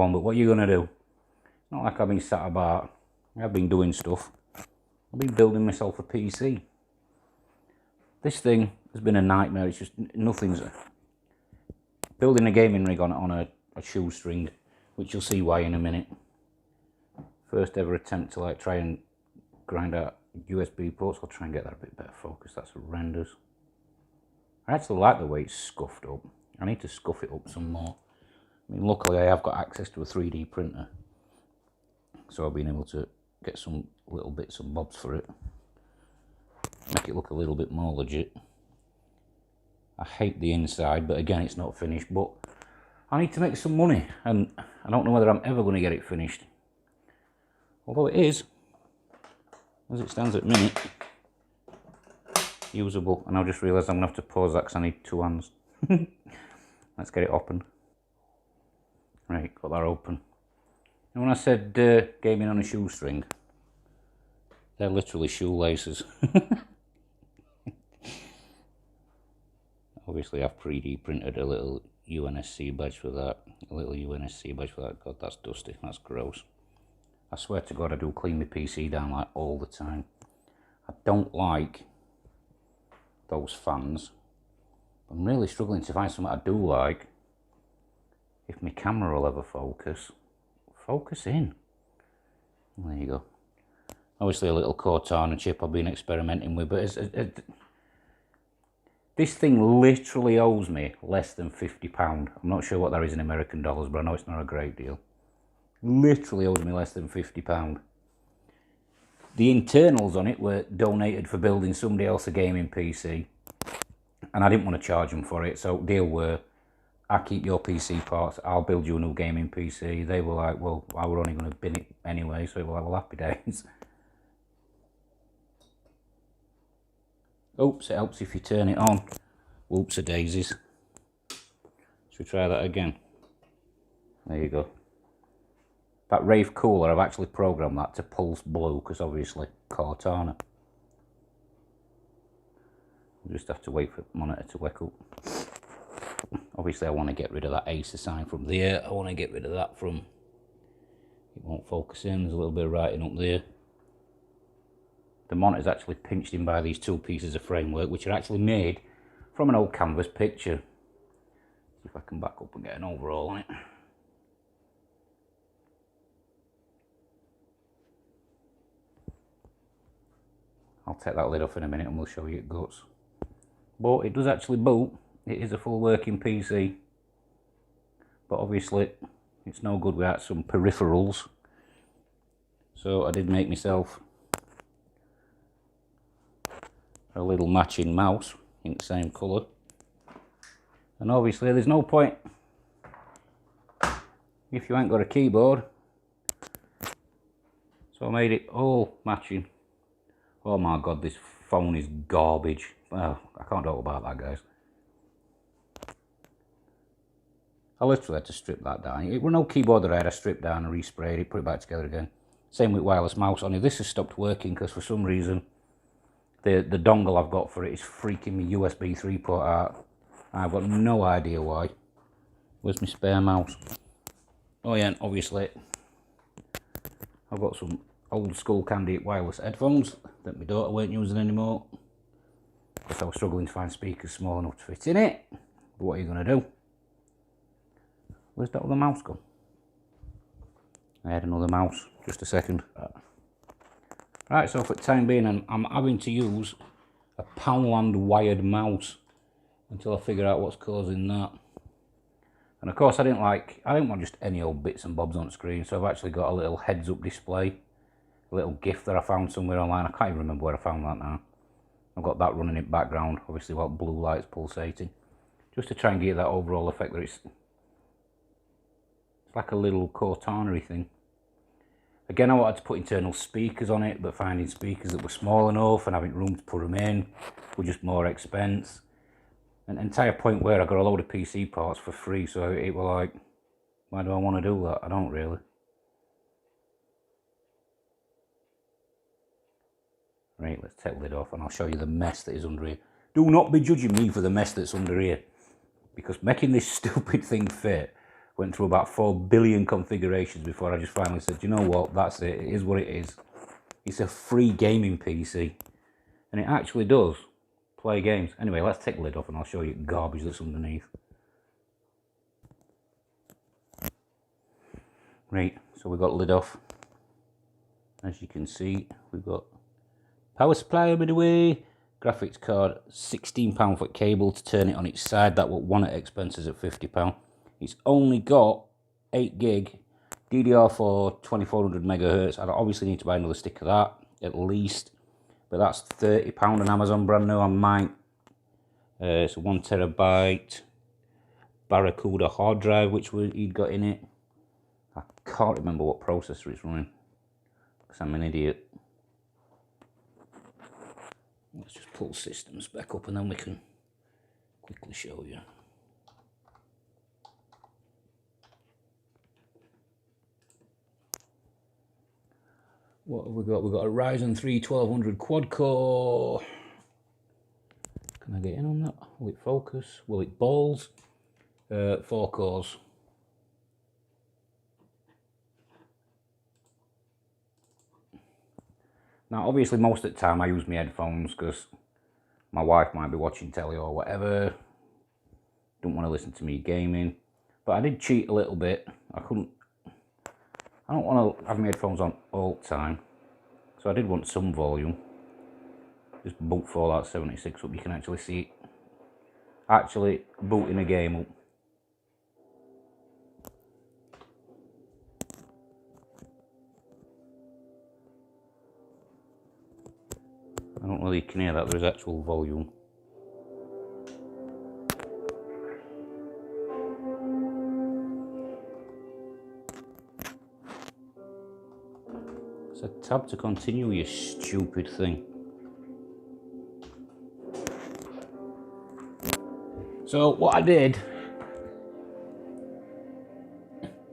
on, but what are you going to do? Not like I've been sat about. I've been doing stuff. I've been building myself a PC. This thing has been a nightmare. It's just nothing's... Building a gaming rig on a shoestring, which you'll see why in a minute. First ever attempt to like try and grind out USB ports. I'll try and get that a bit better focus. That's horrendous. I actually like the way it's scuffed up. I need to scuff it up some more. I mean, luckily I have got access to a 3D printer, so I've been able to get some little bits and bobs for it. Make it look a little bit more legit. I hate the inside, but again, it's not finished. But I need to make some money, and I don't know whether I'm ever going to get it finished. Although it is, as it stands at the minute, usable. And I just realised I'm going to have to pause that because I need 2 hands. Let's get it open. Right, got that open. And when I said gaming on a shoestring, they're literally shoelaces. Obviously I've 3D printed a little UNSC badge for that. A little UNSC badge for that. God, that's dusty. That's gross. I swear to God I do clean my PC down like all the time. I don't like those fans. I'm really struggling to find something I do like. If my camera will ever focus. Focus in. There you go. Obviously a little Cortana chip I've been experimenting with, but this thing literally owes me less than £50. I'm not sure what that is in American dollars, but I know it's not a great deal. Literally owes me less than £50. The internals on it were donated for building somebody else a gaming PC, and I didn't want to charge them for it, so deal were, I keep your PC parts, I'll build you a new gaming PC. They were like, well, I were only going to bin it anyway, so it was like, well, happy days. Oops, it helps if you turn it on. Whoops a daisies. Should we try that again? There you go. That Rave cooler, I've actually programmed that to pulse blue, because obviously Cortana. We'll just have to wait for the monitor to wake up. Obviously I want to get rid of that awsome from there. I want to get rid of that from... It won't focus in, there's a little bit of writing up there. The monitor's actually pinched in by these 2 pieces of framework, which are actually made from an old canvas picture. See if I can back up and get an overall on it. I'll take that lid off in a minute and we'll show you it goes. But it does actually boot. It is a full working PC. But obviously it's no good without some peripherals. So I did make myself a little matching mouse in the same colour, and obviously there's no point if you ain't got a keyboard, so I made it all matching. Oh my god, this phone is garbage. Well, I can't talk about that, guys. I literally had to strip that down. It were no keyboard that I had. I stripped down and resprayed it, put it back together again. Same with wireless mouse. Only this has stopped working because for some reason the dongle I've got for it is freaking me USB 3 port out. I've got no idea why. Where's my spare mouse? Oh yeah, and obviously I've got some old school Candy wireless headphones that my daughter weren't using anymore because I was struggling to find speakers small enough to fit in it. But what are you going to do? Where's that other mouse gone? I had another mouse. Just a second. Right, so for the time being, I'm having to use a Poundland wired mouse until I figure out what's causing that. And of course, I didn't want just any old bits and bobs on the screen, so I've actually got a little heads-up display, a little GIF that I found somewhere online. I can't even remember where I found that now. I've got that running in the background, obviously while blue light's pulsating, just to try and get that overall effect that it's like a little Cortana-y thing. Again, I wanted to put internal speakers on it, but finding speakers that were small enough and having room to put them in were just more expense. An entire point where I got a load of PC parts for free, so it was like, why do I want to do that? I don't really. Right, let's take the lid off and I'll show you the mess that is under here. Do not be judging me for the mess that's under here, because making this stupid thing fit Went through about 4 billion configurations before I just finally said, you know what, that's it, it is what it is. It's a free gaming PC, and it actually does play games. Anyway, let's take the lid off and I'll show you the garbage that's underneath. Right, so we've got the lid off. As you can see, we've got power supply over the way, graphics card, £16 for cable to turn it on its side. That what one at expenses at £50. It's only got 8 gig DDR4 2400 megahertz. I obviously need to buy another stick of that at least, but that's £30 on Amazon brand new. I might. It's a 1 terabyte Barracuda hard drive which he'd got in it. I can't remember what processor it's running because I'm an idiot. Let's just pull systems back up and then we can quickly show you. What have we got? We've got a Ryzen 3 1200 quad core. Can I get in on that? Will it focus? Will it balls? 4 cores. Now obviously most of the time I use my headphones because my wife might be watching telly or whatever. Don't want to listen to me gaming. But I did cheat a little bit. I don't want to have my headphones on all the time, so I did want some volume. Just boot Fallout 76 up, you can actually see it actually booting a game up. I don't know if you can hear that, there is actual volume. It's a tab to continue, you stupid thing. So what I did,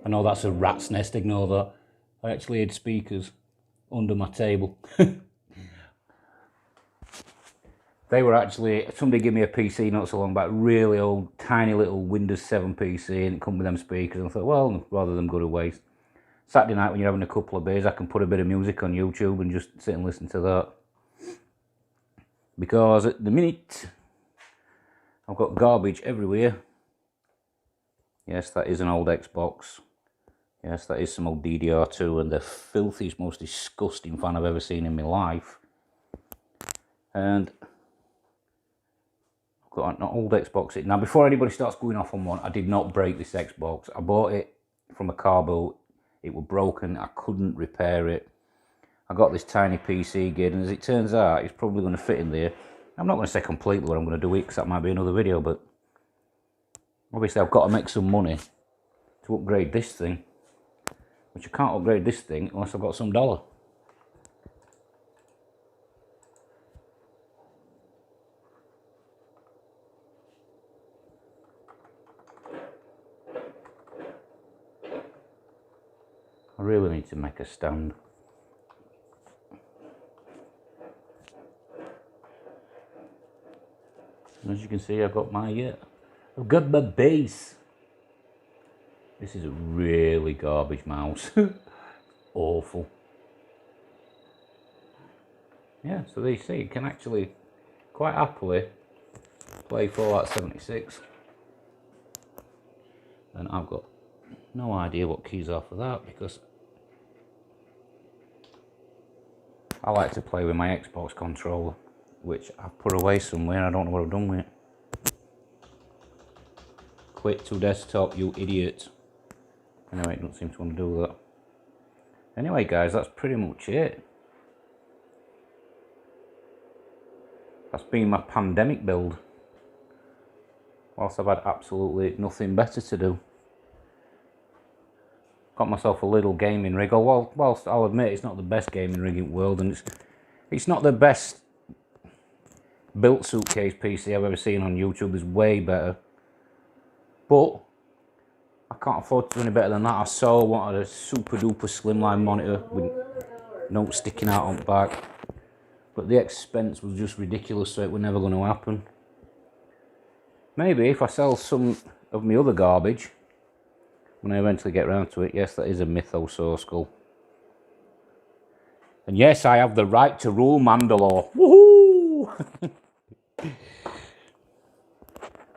I know that's a rat's nest, ignore that. I actually had speakers under my table. They were actually, somebody gave me a PC not so long back, really old, tiny little Windows 7 PC, and it come with them speakers, and I thought, well, rather than go to waste. Saturday night when you're having a couple of beers, I can put a bit of music on YouTube and just sit and listen to that. Because at the minute, I've got garbage everywhere. Yes, that is an old Xbox. Yes, that is some old DDR2 and the filthiest, most disgusting fan I've ever seen in my life. And I've got an old Xbox. Now, before anybody starts going off on one, I did not break this Xbox. I bought it from a car boot. It was broken. I couldn't repair it. I got this tiny PC gig, and as it turns out, it's probably going to fit in there. I'm not going to say completely what I'm going to do it, because that might be another video, but obviously I've got to make some money to upgrade this thing, which I can't upgrade this thing unless I've got some dollar. I really need to make a stand. And as you can see, I've got my base. This is a really garbage mouse. Awful. Yeah, so there you see, you can actually quite happily play Fallout 76. And I've got no idea what keys are for that, because I like to play with my Xbox controller, which I've put away somewhere. I don't know what I've done with it. Quit to desktop, you idiot. Anyway, it doesn't seem to want to do that. Anyway, guys, that's pretty much it. That's been my pandemic build, whilst I've had absolutely nothing better to do. Got myself a little gaming rig. Whilst I'll admit it's not the best gaming rig in the world, and it's not the best built suitcase PC I've ever seen on YouTube. There's way better, but I can't afford to do any better than that. I wanted a super duper slimline monitor with notes sticking out on the back, but the expense was just ridiculous, so it was never going to happen. Maybe if I sell some of my other garbage when I eventually get round to it. Yes, that is a mythosaur skull. And yes, I have the right to rule Mandalore. Woohoo!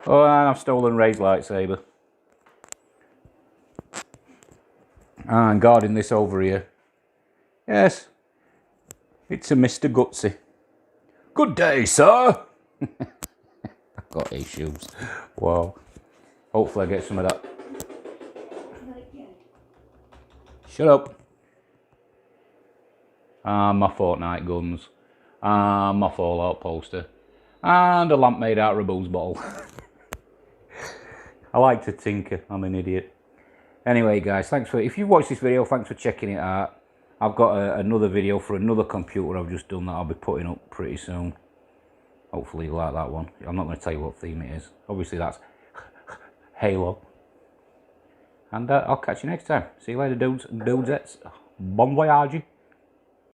Oh, and I've stolen Ray's lightsaber. And guarding this over here. Yes, it's a Mr. Gutsy. Good day, sir. I've got issues. Wow. Hopefully I get some of that. Shut up. And my Fortnite guns. And my Fallout poster. And a lamp made out of a booze bottle. I like to tinker. I'm an idiot. Anyway, guys, thanks for... If you've watched this video, thanks for checking it out. I've got another video for another computer I've just done that I'll be putting up pretty soon. Hopefully you like that one. I'm not going to tell you what theme it is. Obviously that's Halo. And I'll catch you next time. See you later, dudes and dudettes. Bon voyage.